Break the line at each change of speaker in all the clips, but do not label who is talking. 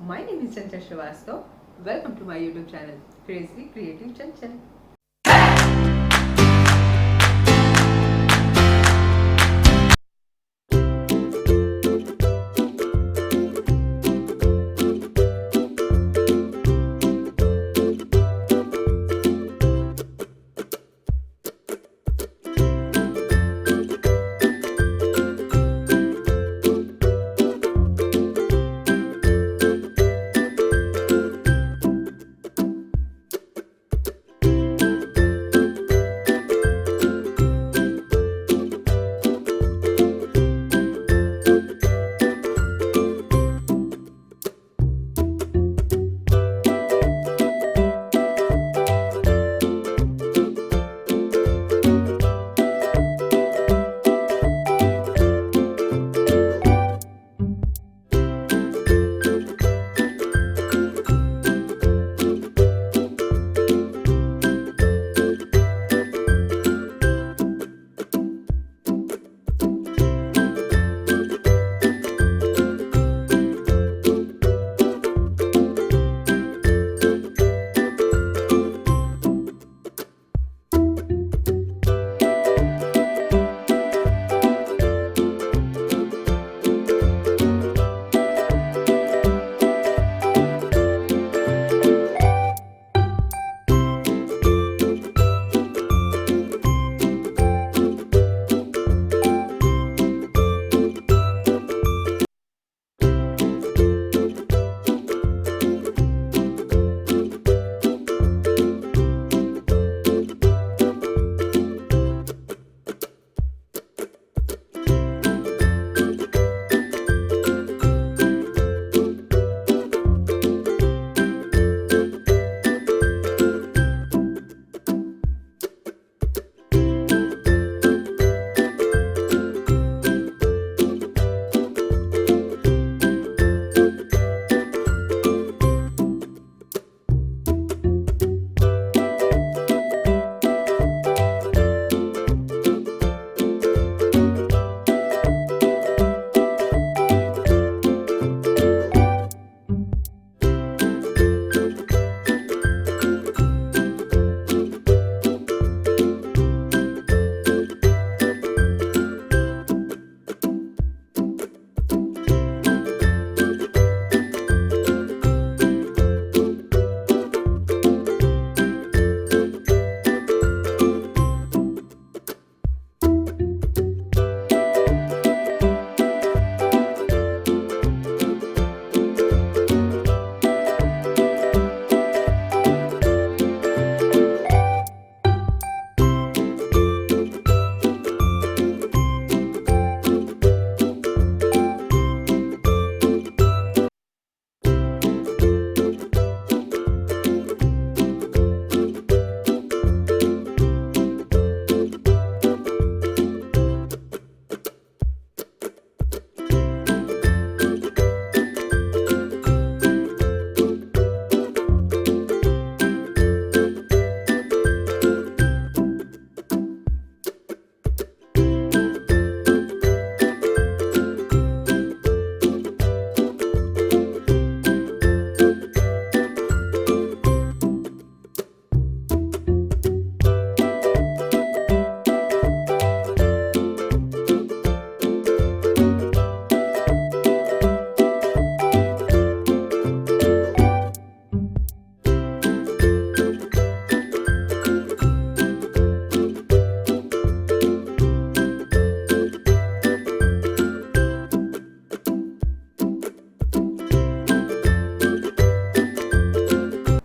My name is Chanchal. Welcome to my YouTube channel, Crazy Creative Chanchal.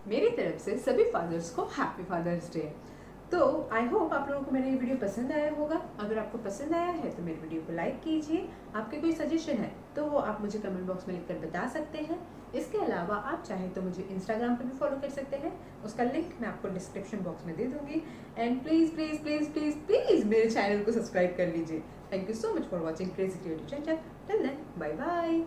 मेरी तरफ से सभी फादर्स को हैप्पी फादर्स डे। तो आई होप आप लोगों को मेरा ये वीडियो पसंद आया होगा। अगर आपको पसंद आया है तो मेरे वीडियो को लाइक कीजिए। आपके कोई सजेशन है तो वो आप मुझे कमेंट बॉक्स में लिखकर बता सकते हैं। इसके अलावा आप चाहें तो मुझे इंस्टाग्राम पर भी फॉलो कर सकते हैं, उसका लिंक मैं आपको डिस्क्रिप्शन बॉक्स में दे दूंगी। And please please please please please मेरे चैनल को सब्सक्राइब कर लीजिए। Thank you so much for watching crazy creative channel. Till then bye bye.